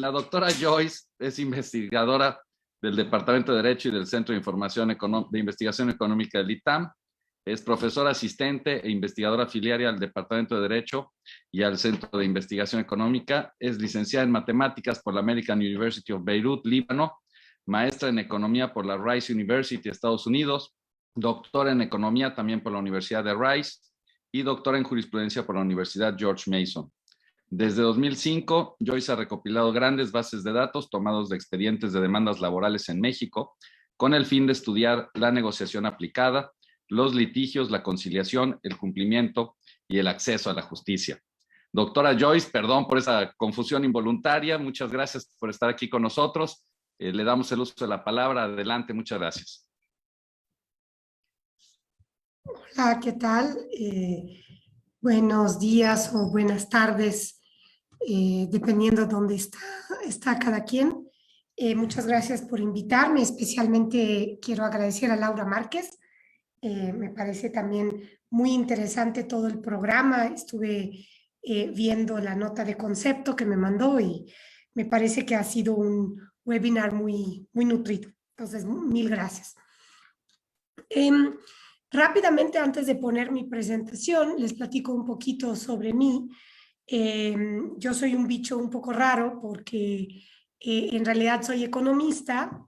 La doctora Joyce es investigadora del Departamento de Derecho y del Centro de de Investigación Económica del ITAM. Es profesora asistente e investigadora afiliada al Departamento de Derecho y al Centro de Investigación Económica. Es licenciada en Matemáticas por la American University of Beirut, Líbano. Maestra en Economía por la Rice University, Estados Unidos. Doctora en Economía también por la Universidad de Rice. Y doctora en Jurisprudencia por la Universidad George Mason. Desde 2005, Joyce ha recopilado grandes bases de datos tomados de expedientes de demandas laborales en México con el fin de estudiar la negociación aplicada, los litigios, la conciliación, el cumplimiento y el acceso a la justicia. Doctora Joyce, perdón por esa confusión involuntaria. Muchas gracias por estar aquí con nosotros. Le damos el uso de la palabra. Adelante, muchas gracias. Hola, ¿qué tal? Buenos días o buenas tardes. Dependiendo de dónde está cada quien. Muchas gracias por invitarme. Especialmente quiero agradecer a Laura Márquez. Me parece también muy interesante todo el programa. Estuve viendo la nota de concepto que me mandó y me parece que ha sido un webinar muy nutrido. Entonces, mil gracias. Rápidamente, antes de poner mi presentación, les platico un poquito sobre mí. Yo soy un bicho un poco raro porque en realidad soy economista.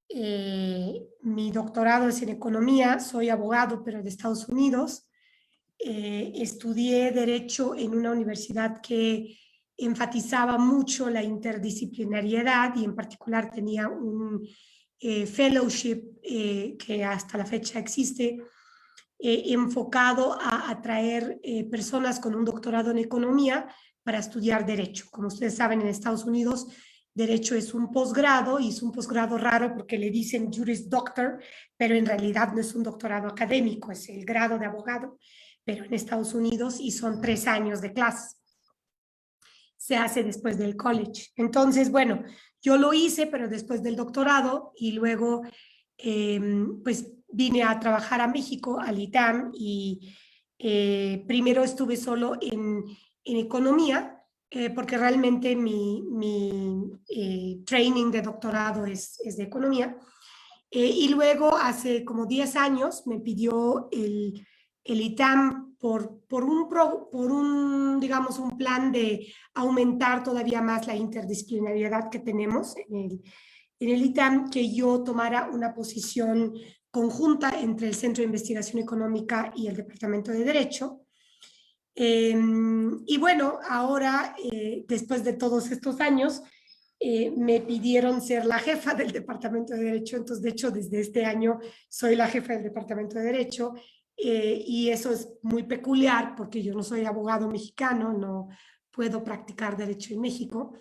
Mi doctorado es en economía, soy abogado, pero de Estados Unidos. Estudié Derecho en una universidad que enfatizaba mucho la interdisciplinariedad y en particular tenía un fellowship que hasta la fecha existe, enfocado a atraer personas con un doctorado en economía para estudiar Derecho. Como ustedes saben, en Estados Unidos, Derecho es un posgrado, y es un posgrado raro porque le dicen Juris Doctor, pero en realidad no es un doctorado académico, es el grado de abogado, pero en Estados Unidos, y son 3 años de clases. Se hace después del college. Entonces, bueno, yo lo hice, pero después del doctorado, y luego, pues, vine a trabajar a México, al ITAM, y primero estuve solo en economía, porque realmente mi training de doctorado es de economía. Y luego, hace como 10 años, me pidió el ITAM por un, digamos, un plan de aumentar todavía más la interdisciplinariedad que tenemos en el ITAM, que yo tomara una posición conjunta entre el Centro de Investigación Económica y el Departamento de Derecho. Y bueno, ahora, después de todos estos años, me pidieron ser la jefa del Departamento de Derecho. Entonces, de hecho, desde este año soy la jefa del Departamento de Derecho, y eso es muy peculiar porque yo no soy abogado mexicano, no puedo practicar derecho en México,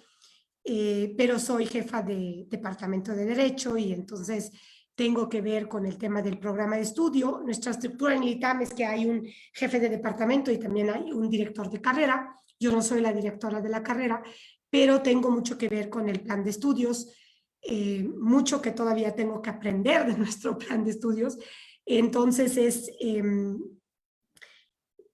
pero soy jefa de Departamento de Derecho, y entonces tengo que ver con el tema del programa de estudio. Nuestra estructura en el ITAM es que hay un jefe de departamento y también hay un director de carrera. Yo no soy la directora de la carrera, pero tengo mucho que ver con el plan de estudios, mucho que todavía tengo que aprender de nuestro plan de estudios. Entonces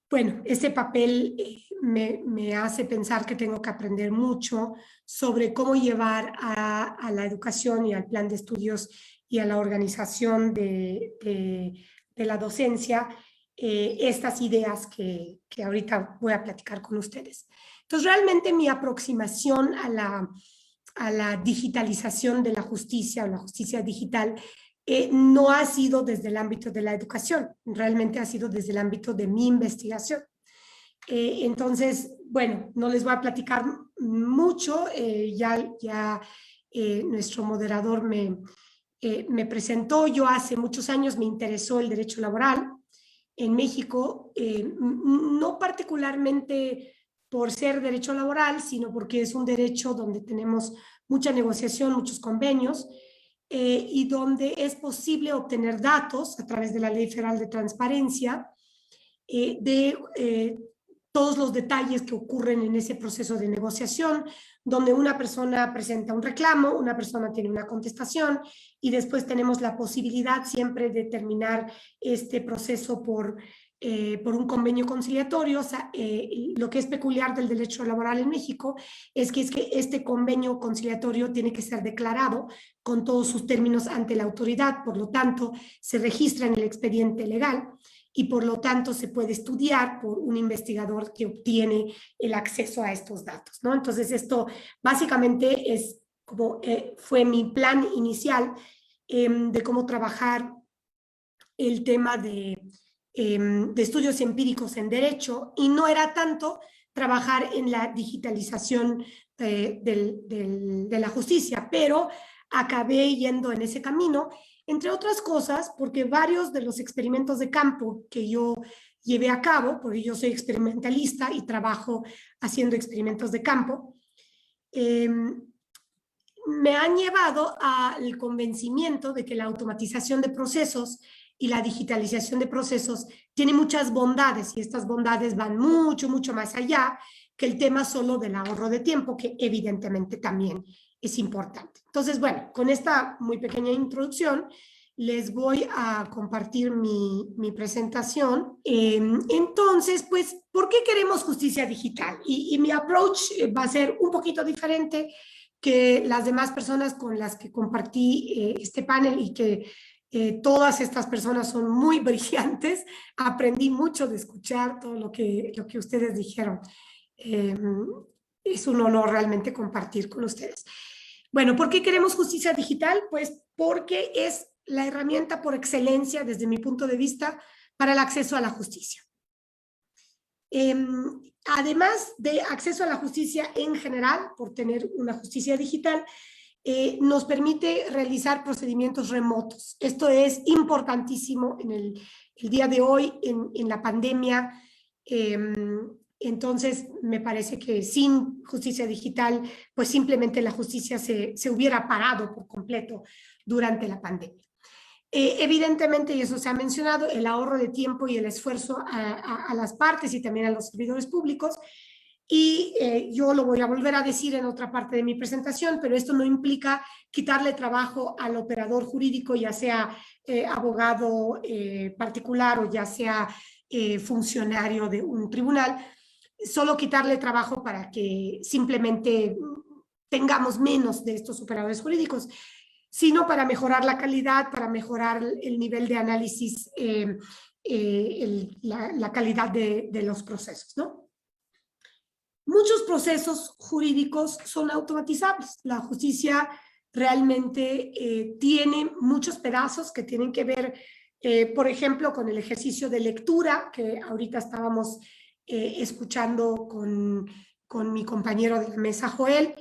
bueno, ese papel me hace pensar que tengo que aprender mucho sobre cómo llevar a la educación y al plan de estudios y a la organización de la docencia estas ideas que ahorita voy a platicar con ustedes. Entonces, realmente mi aproximación a la digitalización de la justicia, o la justicia digital, no ha sido desde el ámbito de la educación, realmente ha sido desde el ámbito de mi investigación. Entonces, bueno, no les voy a platicar mucho, ya nuestro moderador me presentó. Yo hace muchos años me interesó el derecho laboral en México, no particularmente por ser derecho laboral, sino porque es un derecho donde tenemos mucha negociación, muchos convenios, y donde es posible obtener datos a través de la Ley Federal de Transparencia de todos los detalles que ocurren en ese proceso de negociación, donde una persona presenta un reclamo, una persona tiene una contestación, y después tenemos la posibilidad siempre de terminar este proceso por por un convenio conciliatorio. O sea, lo que es peculiar del derecho laboral en México es que este convenio conciliatorio tiene que ser declarado con todos sus términos ante la autoridad, por lo tanto, se registra en el expediente legal y por lo tanto se puede estudiar por un investigador que obtiene el acceso a estos datos, ¿no? Entonces, esto básicamente es como fue mi plan inicial de cómo trabajar el tema de estudios empíricos en derecho, y no era tanto trabajar en la digitalización de la justicia, pero acabé yendo en ese camino, entre otras cosas, porque varios de los experimentos de campo que yo llevé a cabo, porque yo soy experimentalista y trabajo haciendo experimentos de campo, me han llevado al convencimiento de que la automatización de procesos y la digitalización de procesos tiene muchas bondades, y estas bondades van mucho, mucho más allá que el tema solo del ahorro de tiempo, que evidentemente también es importante. Entonces, bueno, con esta muy pequeña introducción, les voy a compartir mi presentación. Entonces, pues, ¿por qué queremos justicia digital? Y mi approach va a ser un poquito diferente que las demás personas con las que compartí este panel, y que todas estas personas son muy brillantes. Aprendí mucho de escuchar todo lo que ustedes dijeron. Es un honor realmente compartir con ustedes. Bueno, ¿por qué queremos justicia digital? Pues porque es la herramienta por excelencia, desde mi punto de vista, para el acceso a la justicia. Además de acceso a la justicia en general, por tener una justicia digital, nos permite realizar procedimientos remotos. Esto es importantísimo en el día de hoy, en la pandemia. Entonces, me parece que sin justicia digital, pues simplemente la justicia se hubiera parado por completo durante la pandemia. Evidentemente, y eso se ha mencionado, el ahorro de tiempo y el esfuerzo a las partes y también a los servidores públicos. Y yo lo voy a volver a decir en otra parte de mi presentación, pero esto no implica quitarle trabajo al operador jurídico, ya sea abogado particular o ya sea funcionario de un tribunal, solo quitarle trabajo para que simplemente tengamos menos de estos operadores jurídicos, sino para mejorar la calidad, para mejorar el nivel de análisis, la calidad de los procesos, ¿no? Muchos procesos jurídicos son automatizables. La justicia realmente tiene muchos pedazos que tienen que ver, por ejemplo, con el ejercicio de lectura, que ahorita estábamos escuchando con mi compañero de la mesa, Joel.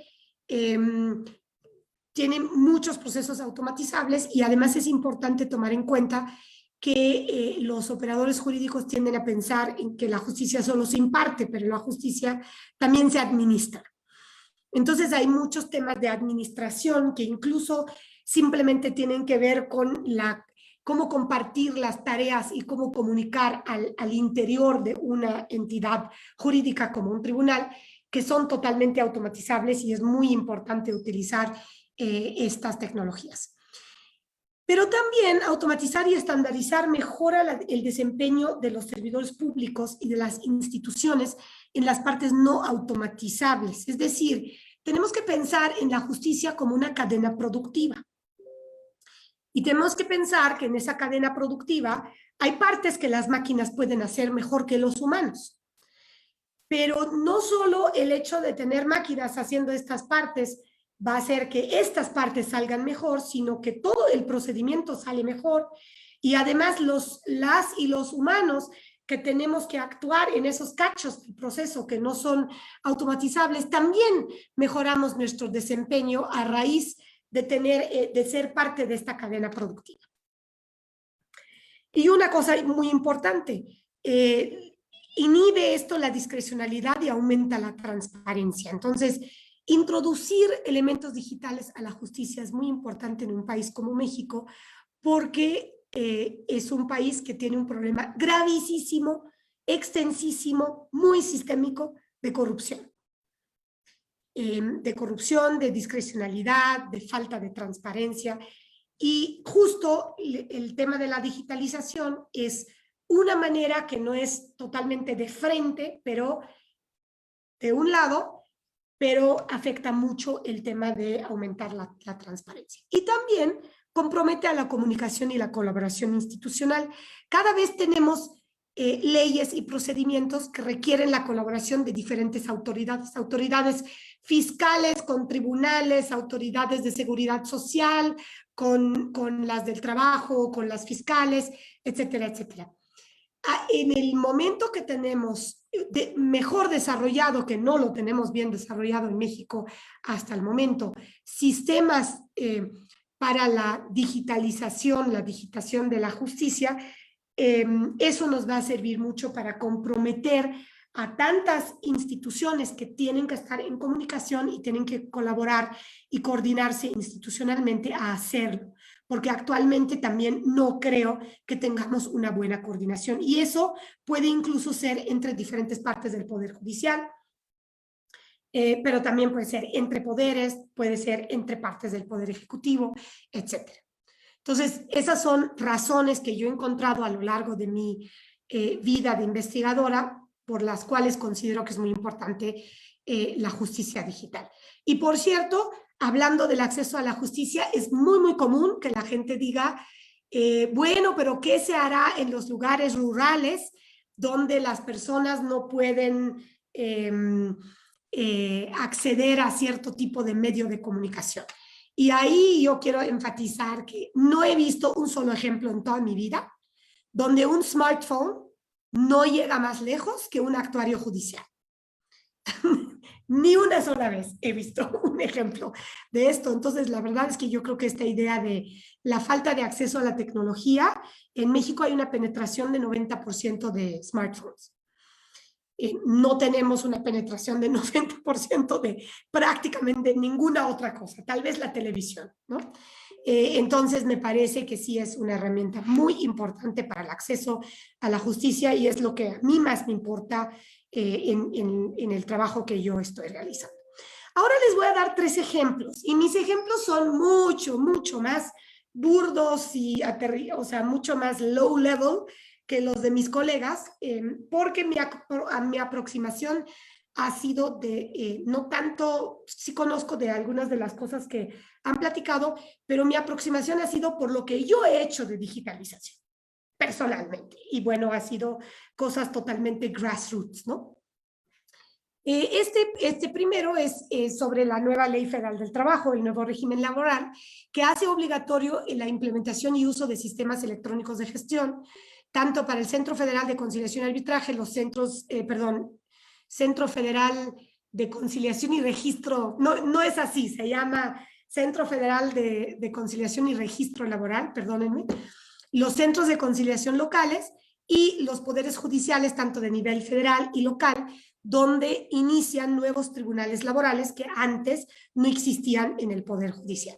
Tienen muchos procesos automatizables, y además es importante tomar en cuenta que los operadores jurídicos tienden a pensar en que la justicia solo se imparte, pero la justicia también se administra. Entonces hay muchos temas de administración que incluso simplemente tienen que ver con cómo compartir las tareas y cómo comunicar al interior de una entidad jurídica como un tribunal, que son totalmente automatizables, y es muy importante utilizar estas tecnologías. Pero también automatizar y estandarizar mejora el desempeño de los servidores públicos y de las instituciones en las partes no automatizables. Es decir, tenemos que pensar en la justicia como una cadena productiva. Y tenemos que pensar que en esa cadena productiva hay partes que las máquinas pueden hacer mejor que los humanos. Pero no solo el hecho de tener máquinas haciendo estas partes va a hacer que estas partes salgan mejor, sino que todo el procedimiento sale mejor, y además las y los humanos que tenemos que actuar en esos cachos del proceso que no son automatizables, también mejoramos nuestro desempeño a raíz de ser parte de esta cadena productiva. Y una cosa muy importante, inhibe esto la discrecionalidad y aumenta la transparencia. Entonces, introducir elementos digitales a la justicia es muy importante en un país como México, porque es un país que tiene un problema gravísimo, extensísimo, muy sistémico de corrupción. De discrecionalidad, de falta de transparencia. Y justo el tema de la digitalización es una manera que no es totalmente de frente, pero de un lado, pero afecta mucho el tema de aumentar la transparencia. Y también compromete a la comunicación y la colaboración institucional. Cada vez tenemos leyes y procedimientos que requieren la colaboración de diferentes autoridades fiscales, con tribunales, autoridades de seguridad social, con las del trabajo, con las fiscales, etcétera, etcétera. En el momento que tenemos mejor desarrollado, que no lo tenemos bien desarrollado en México hasta el momento, sistemas para la digitalización, la digitación de la justicia, eso nos va a servir mucho para comprometer a tantas instituciones que tienen que estar en comunicación y tienen que colaborar y coordinarse institucionalmente a hacerlo, porque actualmente también no creo que tengamos una buena coordinación, y eso puede incluso ser entre diferentes partes del Poder Judicial, pero también puede ser entre poderes, puede ser entre partes del Poder Ejecutivo, etc. Entonces, esas son razones que yo he encontrado a lo largo de mi vida de investigadora, por las cuales considero que es muy importante la justicia digital. Y por cierto, hablando del acceso a la justicia, es muy, muy común que la gente diga, bueno, pero ¿qué se hará en los lugares rurales donde las personas no pueden acceder a cierto tipo de medio de comunicación? Y ahí yo quiero enfatizar que no he visto un solo ejemplo en toda mi vida donde un smartphone no llega más lejos que un actuario judicial. Ni una sola vez he visto un ejemplo de esto. Entonces, la verdad es que yo creo que esta idea de la falta de acceso a la tecnología, en México hay una penetración de 90% de smartphones. No tenemos una penetración de 90% de prácticamente ninguna otra cosa, tal vez la televisión, ¿no? Entonces me parece que sí es una herramienta muy importante para el acceso a la justicia, y es lo que a mí más me importa en el trabajo que yo estoy realizando. Ahora les voy a dar 3 ejemplos, y mis ejemplos son mucho más burdos y mucho más low level que los de mis colegas, porque mi aproximación ha sido de, no tanto, sí conozco de algunas de las cosas que han platicado, pero mi aproximación ha sido por lo que yo he hecho de digitalización, personalmente. Y bueno, ha sido cosas totalmente grassroots, ¿no? Este primero es sobre la nueva Ley Federal del Trabajo, el nuevo régimen laboral, que hace obligatorio la implementación y uso de sistemas electrónicos de gestión, tanto para el Centro Federal de Conciliación y Arbitraje, Centro Federal de Conciliación y Registro, no es así, se llama Centro Federal de Conciliación y Registro Laboral, perdónenme, los centros de conciliación locales y los poderes judiciales, tanto de nivel federal y local, donde inician nuevos tribunales laborales que antes no existían en el Poder Judicial.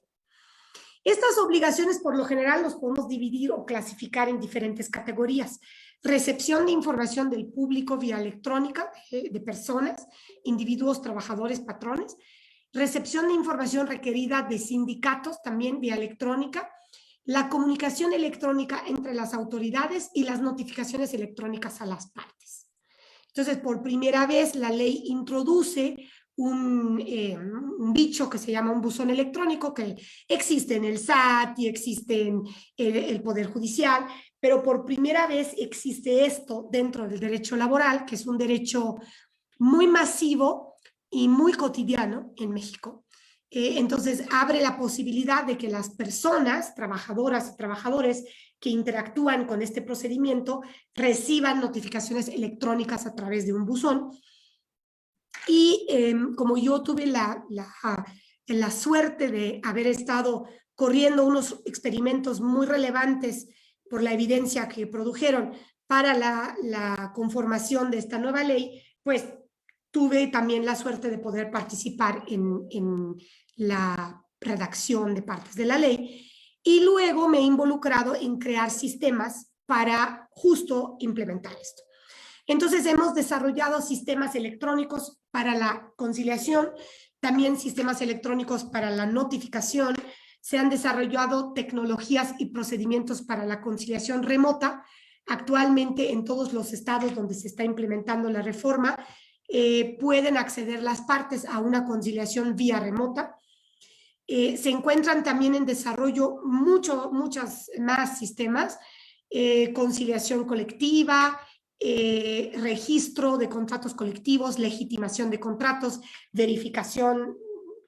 Estas obligaciones, por lo general, los podemos dividir o clasificar en diferentes categorías. Recepción de información del público vía electrónica, de personas, individuos, trabajadores, patrones. Recepción de información requerida de sindicatos, también vía electrónica. La comunicación electrónica entre las autoridades y las notificaciones electrónicas a las partes. Entonces, por primera vez, la ley introduce un bicho que se llama un buzón electrónico, que existe en el SAT y existe en el Poder Judicial, pero por primera vez existe esto dentro del derecho laboral, que es un derecho muy masivo y muy cotidiano en México. Entonces, abre la posibilidad de que las personas, trabajadoras y trabajadores que interactúan con este procedimiento, reciban notificaciones electrónicas a través de un buzón. Y como yo tuve la suerte de haber estado corriendo unos experimentos muy relevantes por la evidencia que produjeron para la conformación de esta nueva ley, pues tuve también la suerte de poder participar en la redacción de partes de la ley, y luego me he involucrado en crear sistemas para justo implementar esto. Entonces hemos desarrollado sistemas electrónicos para la conciliación, también sistemas electrónicos para la notificación, se han desarrollado tecnologías y procedimientos para la conciliación remota, Actualmente en todos los estados donde se está implementando la reforma, pueden acceder las partes a una conciliación vía remota. Se encuentran también en desarrollo muchos más sistemas, conciliación colectiva, registro de contratos colectivos, legitimación de contratos, verificación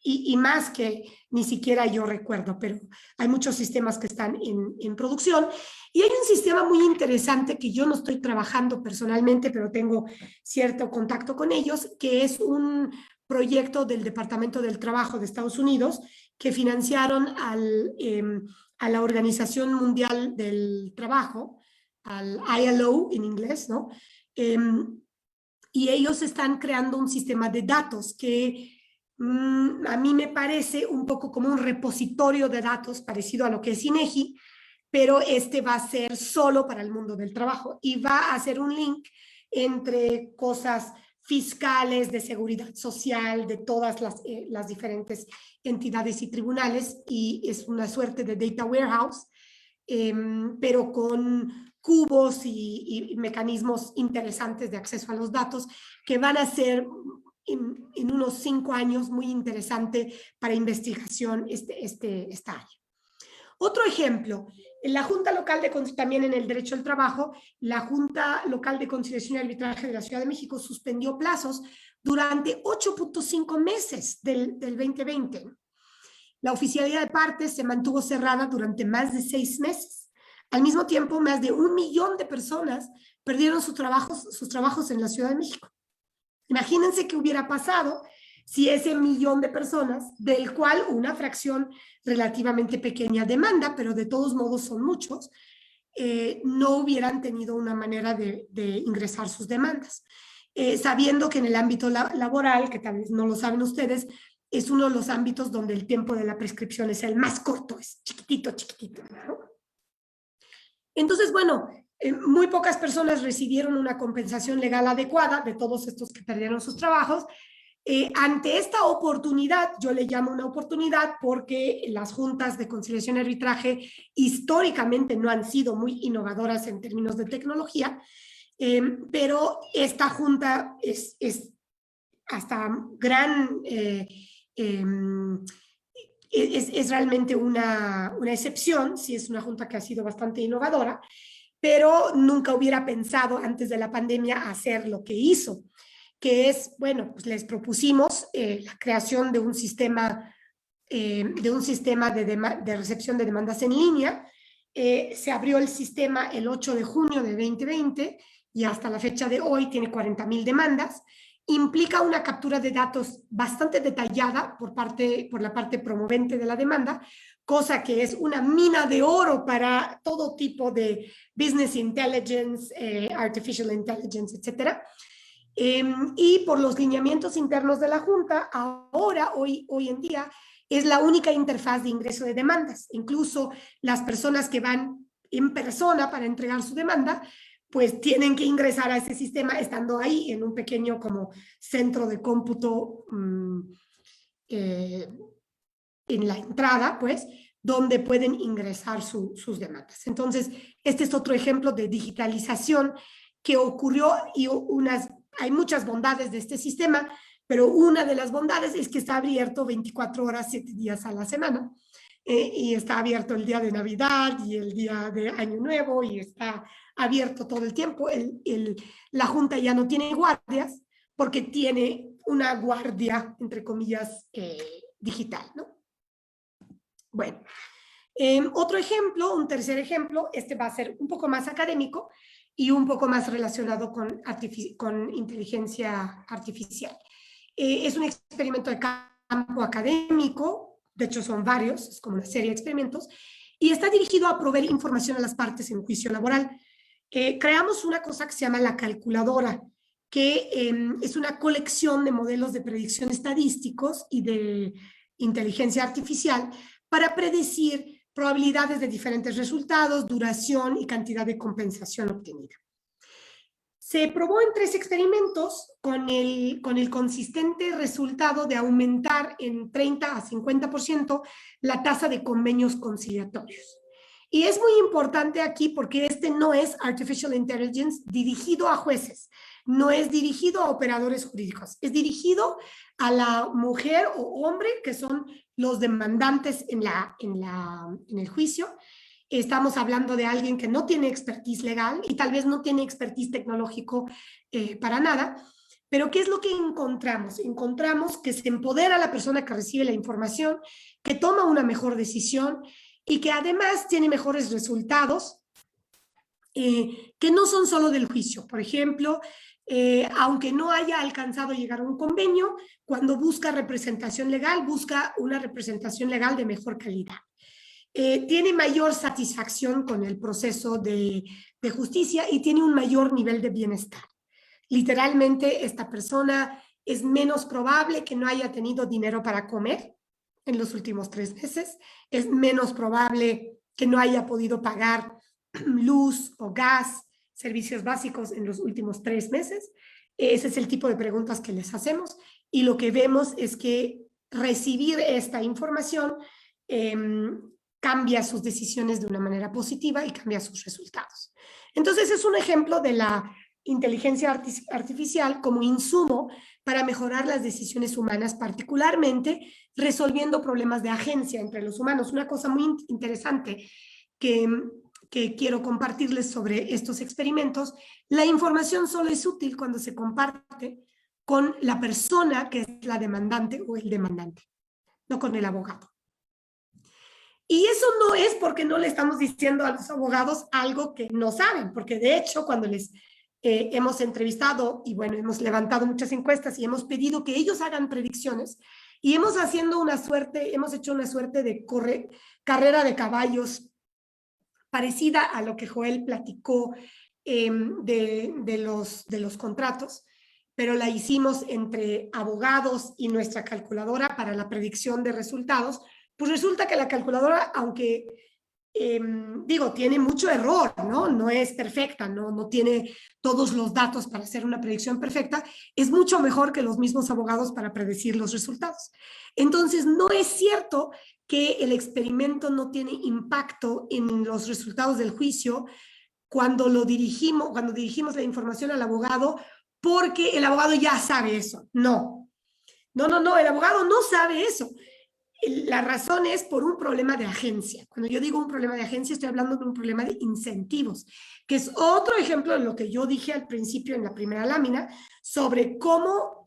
y más que ni siquiera yo recuerdo, pero hay muchos sistemas que están en producción. Y hay un sistema muy interesante que yo no estoy trabajando personalmente, pero tengo cierto contacto con ellos, que es un proyecto del Departamento del Trabajo de Estados Unidos que financiaron a la Organización Mundial del Trabajo, al ILO en inglés, ¿no? Y ellos están creando un sistema de datos que a mí me parece un poco como un repositorio de datos parecido a lo que es INEGI, pero este va a ser solo para el mundo del trabajo y va a hacer un link entre cosas fiscales, de seguridad social, de todas las diferentes entidades y tribunales, y es una suerte de data warehouse, pero con cubos y mecanismos interesantes de acceso a los datos que van a ser en unos 5 años muy interesante para investigación esta área. Otro ejemplo, en la Junta Local también en el Derecho al Trabajo, la Junta Local de Conciliación y Arbitraje de la Ciudad de México suspendió plazos durante 8.5 meses del 2020. La oficialidad de partes se mantuvo cerrada durante más de 6 meses. Al mismo tiempo, más de 1 millón de personas perdieron sus trabajos en la Ciudad de México. Imagínense qué hubiera pasado si ese 1 millón de personas, del cual una fracción relativamente pequeña demanda, pero de todos modos son muchos, no hubieran tenido una manera de ingresar sus demandas. Sabiendo que en el ámbito laboral, que tal vez no lo saben ustedes, es uno de los ámbitos donde el tiempo de la prescripción es el más corto, es chiquitito, ¿no? Entonces, bueno, muy pocas personas recibieron una compensación legal adecuada de todos estos que perdieron sus trabajos. Ante esta oportunidad, yo le llamo una oportunidad porque las juntas de conciliación y arbitraje históricamente no han sido muy innovadoras en términos de tecnología, pero esta junta es hasta gran... es realmente una excepción, sí es una junta que ha sido bastante innovadora, pero nunca hubiera pensado antes de la pandemia hacer lo que hizo, que es, bueno, pues les propusimos la creación de un sistema de recepción de demandas en línea. Se abrió el sistema el 8 de junio de 2020 y hasta la fecha de hoy tiene 40,000 demandas. Implica una captura de datos bastante detallada por la parte promovente de la demanda, cosa que es una mina de oro para todo tipo de business intelligence, artificial intelligence, etcétera. Y por los lineamientos internos de la Junta, ahora, hoy en día, es la única interfaz de ingreso de demandas. Incluso las personas que van en persona para entregar su demanda, pues tienen que ingresar a ese sistema estando ahí en un pequeño como centro de cómputo en la entrada, pues, donde pueden ingresar sus demandas. Entonces, este es otro ejemplo de digitalización que ocurrió y hay muchas bondades de este sistema, pero una de las bondades es que está abierto 24 horas, 7 días a la semana. Y está abierto el día de Navidad y el día de Año Nuevo y está abierto todo el tiempo. La Junta ya no tiene guardias porque tiene una guardia, entre comillas, digital, ¿no? Bueno, otro ejemplo, un tercer ejemplo, este va a ser un poco más académico y un poco más relacionado con inteligencia artificial. Es un experimento de campo académico, de hecho son varios, es como una serie de experimentos, y está dirigido a proveer información a las partes en un juicio laboral. Creamos una cosa que se llama la calculadora, que es una colección de modelos de predicción estadísticos y de inteligencia artificial para predecir probabilidades de diferentes resultados, duración y cantidad de compensación obtenida. Se probó en 3 experimentos con el consistente resultado de aumentar en 30 a 50% la tasa de convenios conciliatorios. Y es muy importante aquí porque este no es Artificial Intelligence dirigido a jueces, no es dirigido a operadores jurídicos, es dirigido a la mujer o hombre que son los demandantes en el juicio. Estamos hablando de alguien que no tiene expertise legal y tal vez no tiene expertise tecnológico para nada, pero ¿qué es lo que encontramos? Encontramos que se empodera a la persona que recibe la información, que toma una mejor decisión y que además tiene mejores resultados que no son solo del juicio. Por ejemplo, aunque no haya alcanzado a llegar a un convenio, cuando busca representación legal, busca una representación legal de mejor calidad. Tiene mayor satisfacción con el proceso de justicia y tiene un mayor nivel de bienestar. Literalmente, esta persona es menos probable que no haya tenido dinero para comer en los últimos 3 meses, es menos probable que no haya podido pagar luz o gas, servicios básicos en los últimos 3 meses. Ese es el tipo de preguntas que les hacemos y lo que vemos es que recibir esta información cambia sus decisiones de una manera positiva y cambia sus resultados. Entonces es un ejemplo de la inteligencia artificial como insumo para mejorar las decisiones humanas, particularmente resolviendo problemas de agencia entre los humanos. Una cosa muy interesante que quiero compartirles sobre estos experimentos, la información solo es útil cuando se comparte con la persona que es la demandante o el demandante, no con el abogado. Y eso no es porque no le estamos diciendo a los abogados algo que no saben, porque de hecho cuando les hemos entrevistado y bueno, hemos levantado muchas encuestas y hemos pedido que ellos hagan predicciones y hemos hecho una suerte de carrera de caballos parecida a lo que Joel platicó de los contratos, pero la hicimos entre abogados y nuestra calculadora para la predicción de resultados. Pues resulta que la calculadora, aunque tiene mucho error, ¿no? No es perfecta, no tiene todos los datos para hacer una predicción perfecta, es mucho mejor que los mismos abogados para predecir los resultados. Entonces, no es cierto que el experimento no tiene impacto en los resultados del juicio cuando dirigimos la información al abogado, porque el abogado ya sabe eso. No, el abogado no sabe eso. La razón es por un problema de agencia. Cuando yo digo un problema de agencia, estoy hablando de un problema de incentivos, que es otro ejemplo de lo que yo dije al principio en la primera lámina, sobre cómo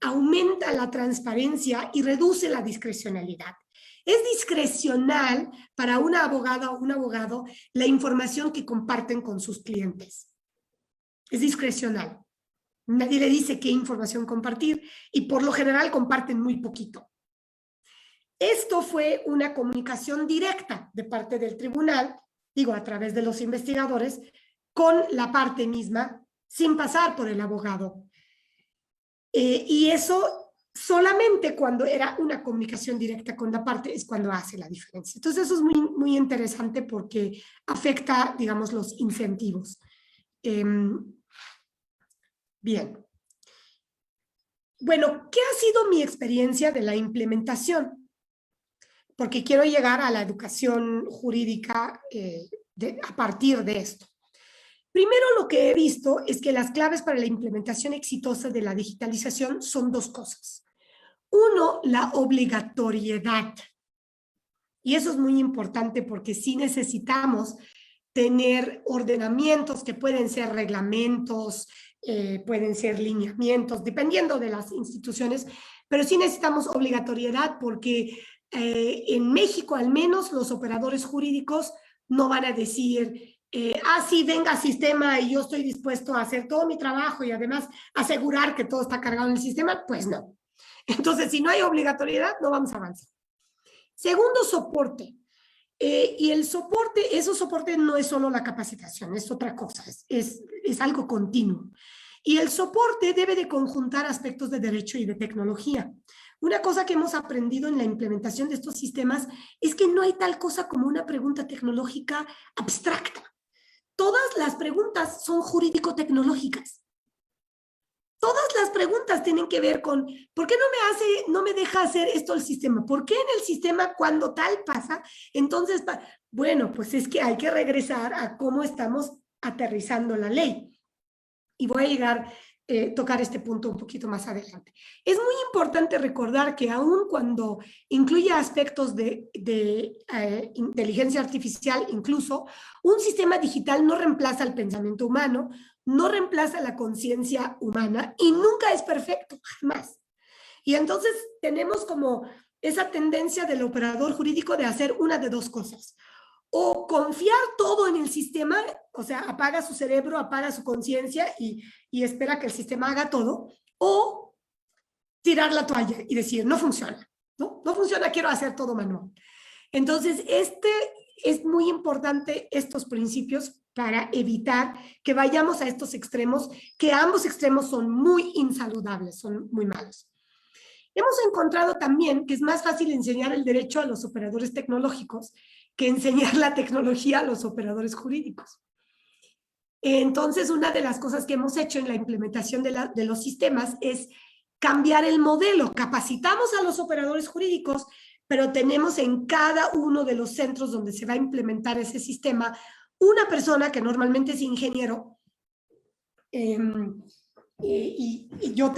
aumenta la transparencia y reduce la discrecionalidad. Es discrecional para una abogada o un abogado la información que comparten con sus clientes. Es discrecional. Nadie le dice qué información compartir y por lo general comparten muy poquito. Esto fue una comunicación directa de parte del tribunal, a través de los investigadores, con la parte misma, sin pasar por el abogado. Y eso solamente cuando era una comunicación directa con la parte es cuando hace la diferencia. Entonces eso es muy, muy interesante porque afecta, los incentivos. Bien. Bueno, ¿qué ha sido mi experiencia de la implementación? Porque quiero llegar a la educación jurídica a partir de esto. Primero, lo que he visto es que las claves para la implementación exitosa de la digitalización son 2 cosas. Uno, la obligatoriedad. Y eso es muy importante porque sí necesitamos tener ordenamientos que pueden ser reglamentos, pueden ser lineamientos, dependiendo de las instituciones, pero sí necesitamos obligatoriedad porque en México al menos los operadores jurídicos no van a decir sí, venga sistema y yo estoy dispuesto a hacer todo mi trabajo y además asegurar que todo está cargado en el sistema, pues no. Entonces, si no hay obligatoriedad, no vamos a avanzar. Segundo, soporte. Y el soporte, esos soportes no es solo la capacitación, es otra cosa, es algo continuo. Y el soporte debe de conjuntar aspectos de derecho y de tecnología. Una cosa que hemos aprendido en la implementación de estos sistemas es que no hay tal cosa como una pregunta tecnológica abstracta. Todas las preguntas son jurídico-tecnológicas. Todas las preguntas tienen que ver con, ¿por qué no me deja hacer esto el sistema? ¿Por qué en el sistema cuando tal pasa? Entonces, bueno, pues es que hay que regresar a cómo estamos aterrizando la ley. Y voy a llegar tocar este punto un poquito más adelante. Es muy importante recordar que aun cuando incluye aspectos de inteligencia artificial, incluso, un sistema digital no reemplaza el pensamiento humano, no reemplaza la conciencia humana y nunca es perfecto, jamás. Y entonces tenemos como esa tendencia del operador jurídico de hacer una de dos cosas. O confiar todo en el sistema, o sea, apaga su cerebro, apaga su conciencia y espera que el sistema haga todo, o tirar la toalla y decir, no funciona, ¿no? No funciona, quiero hacer todo manual. Entonces, es muy importante estos principios para evitar que vayamos a estos extremos, que ambos extremos son muy insaludables, son muy malos. Hemos encontrado también que es más fácil enseñar el derecho a los operadores tecnológicos que enseñar la tecnología a los operadores jurídicos. Entonces, una de las cosas que hemos hecho en la implementación de los sistemas es cambiar el modelo. Capacitamos a los operadores jurídicos, pero tenemos en cada uno de los centros donde se va a implementar ese sistema una persona que normalmente es ingeniero. Yo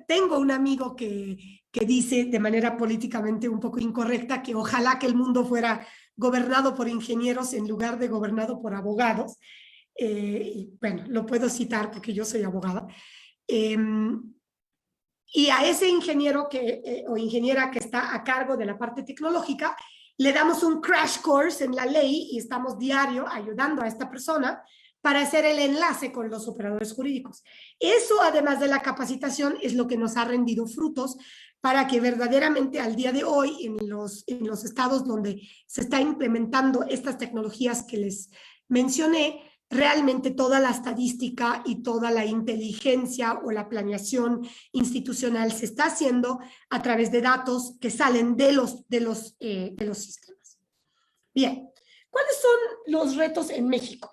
tengo un amigo que dice de manera políticamente un poco incorrecta que ojalá que el mundo fuera gobernado por ingenieros en lugar de gobernado por abogados. Y bueno, lo puedo citar porque yo soy abogada. Y a ese ingeniero o ingeniera que está a cargo de la parte tecnológica, le damos un crash course en la ley y estamos diario ayudando a esta persona para hacer el enlace con los operadores jurídicos. Eso, además de la capacitación, es lo que nos ha rendido frutos para que verdaderamente al día de hoy, en los estados donde se está implementando estas tecnologías que les mencioné, realmente toda la estadística y toda la inteligencia o la planeación institucional se está haciendo a través de datos que salen de los sistemas. Bien, ¿cuáles son los retos en México?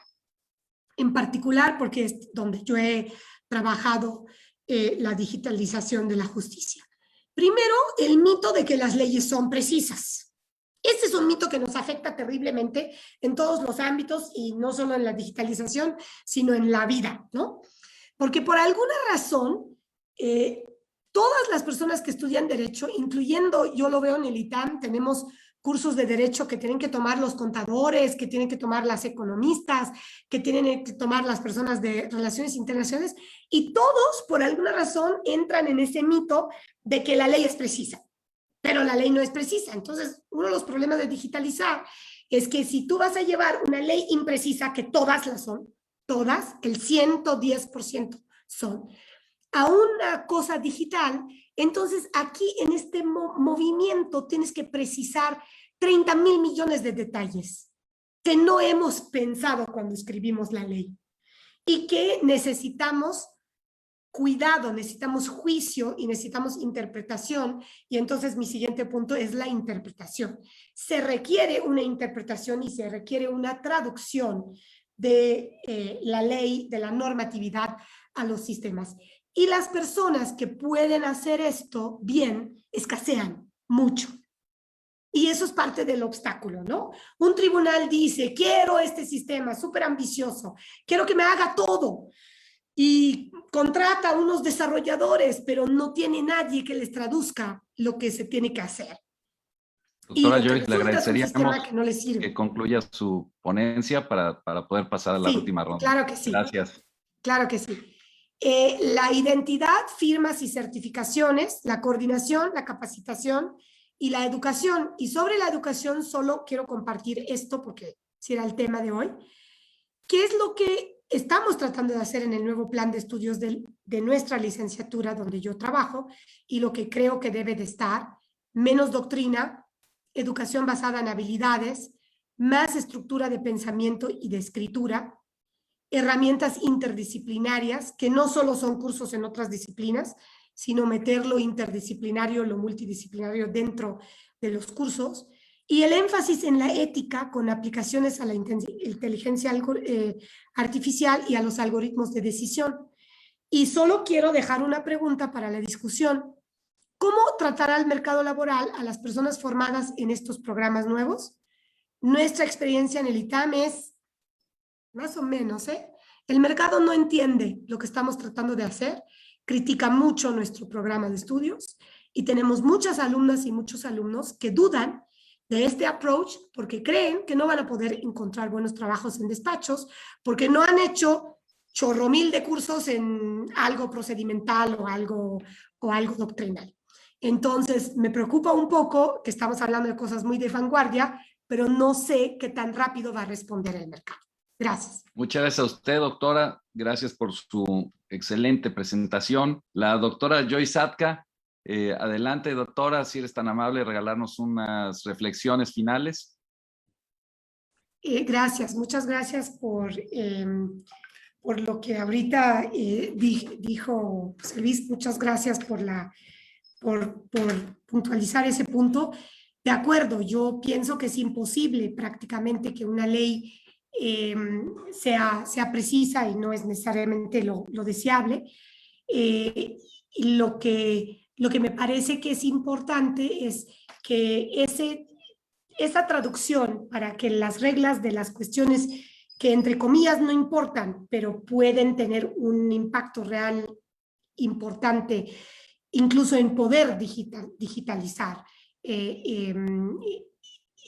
En particular, porque es donde yo he trabajado la digitalización de la justicia. Primero, el mito de que las leyes son precisas. Este es un mito que nos afecta terriblemente en todos los ámbitos y no solo en la digitalización, sino en la vida, ¿no? Porque por alguna razón, todas las personas que estudian Derecho, incluyendo, yo lo veo en el ITAM, tenemos cursos de Derecho que tienen que tomar los contadores, que tienen que tomar las economistas, que tienen que tomar las personas de Relaciones Internacionales, y todos, por alguna razón, entran en ese mito de que la ley es precisa. Pero la ley no es precisa. Entonces, uno de los problemas de digitalizar es que si tú vas a llevar una ley imprecisa, que todas las son, todas, el 110% son, a una cosa digital, entonces aquí en este movimiento tienes que precisar 30,000 millones de detalles que no hemos pensado cuando escribimos la ley y que necesitamos cuidado, necesitamos juicio y necesitamos interpretación. Y entonces mi siguiente punto es la interpretación. Se requiere una interpretación y se requiere una traducción de la ley, de la normatividad a los sistemas. Y las personas que pueden hacer esto bien escasean mucho. Y eso es parte del obstáculo, ¿no? Un tribunal dice, quiero este sistema súper ambicioso, quiero que me haga todo. Y contrata a unos desarrolladores, pero no tiene nadie que les traduzca lo que se tiene que hacer. Doctora Joyce, le agradeceríamos que, no les sirve. Que concluya su ponencia para poder pasar a la última ronda. Claro que sí. Gracias. Claro que sí. La identidad, firmas y certificaciones, la coordinación, la capacitación y la educación. Y sobre la educación solo quiero compartir esto porque si era el tema de hoy. ¿Qué es lo que estamos tratando de hacer en el nuevo plan de estudios de nuestra licenciatura donde yo trabajo y lo que creo que debe de estar? Menos doctrina, educación basada en habilidades, más estructura de pensamiento y de escritura, herramientas interdisciplinarias, que no solo son cursos en otras disciplinas, sino meter lo interdisciplinario, lo multidisciplinario dentro de los cursos, y el énfasis en la ética con aplicaciones a la inteligencia artificial y a los algoritmos de decisión. Y solo quiero dejar una pregunta para la discusión. ¿Cómo tratará el mercado laboral a las personas formadas en estos programas nuevos? Nuestra experiencia en el ITAM es más o menos, ¿eh? El mercado no entiende lo que estamos tratando de hacer, critica mucho nuestro programa de estudios y tenemos muchas alumnas y muchos alumnos que dudan de este approach porque creen que no van a poder encontrar buenos trabajos en despachos, porque no han hecho chorro mil de cursos en algo procedimental o algo doctrinal. Entonces, me preocupa un poco que estamos hablando de cosas muy de vanguardia, pero no sé qué tan rápido va a responder el mercado. Gracias. Muchas gracias a usted, doctora. Gracias por su excelente presentación. La doctora Joy Satka, adelante, doctora, si eres tan amable, regalarnos unas reflexiones finales. Gracias, muchas gracias por lo que ahorita dijo José Luis. Muchas gracias por puntualizar ese punto. De acuerdo, yo pienso que es imposible prácticamente que una ley sea precisa y no es necesariamente lo deseable. Y lo que me parece que es importante es que esa traducción para que las reglas de las cuestiones que entre comillas no importan, pero pueden tener un impacto real importante, incluso en poder digitalizar.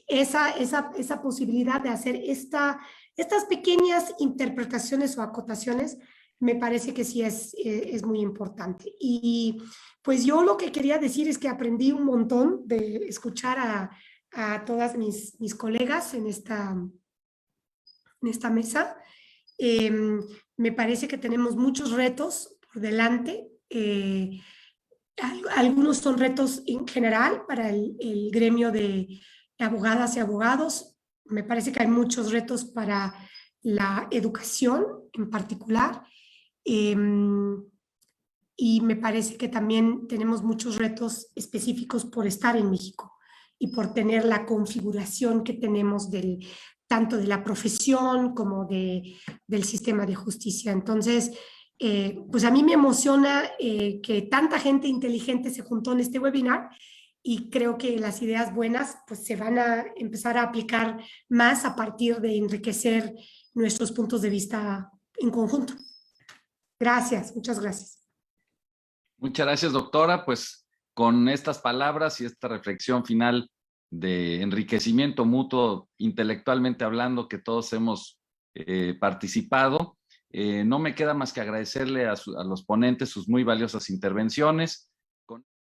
Esa posibilidad de hacer estas pequeñas interpretaciones o acotaciones me parece que sí es muy importante. Y pues yo lo que quería decir es que aprendí un montón de escuchar a todas mis colegas en esta mesa. Me parece que tenemos muchos retos por delante. Algunos son retos en general para el gremio de abogadas y abogados. Me parece que hay muchos retos para la educación en particular. Y me parece que también tenemos muchos retos específicos por estar en México y por tener la configuración que tenemos tanto de la profesión como del sistema de justicia. Entonces, pues a mí me emociona que tanta gente inteligente se juntó en este webinar y creo que las ideas buenas pues se van a empezar a aplicar más a partir de enriquecer nuestros puntos de vista en conjunto. Gracias, muchas gracias. Muchas gracias, doctora. Pues con estas palabras y esta reflexión final de enriquecimiento mutuo, intelectualmente hablando, que todos hemos participado, no me queda más que agradecerle a los ponentes sus muy valiosas intervenciones.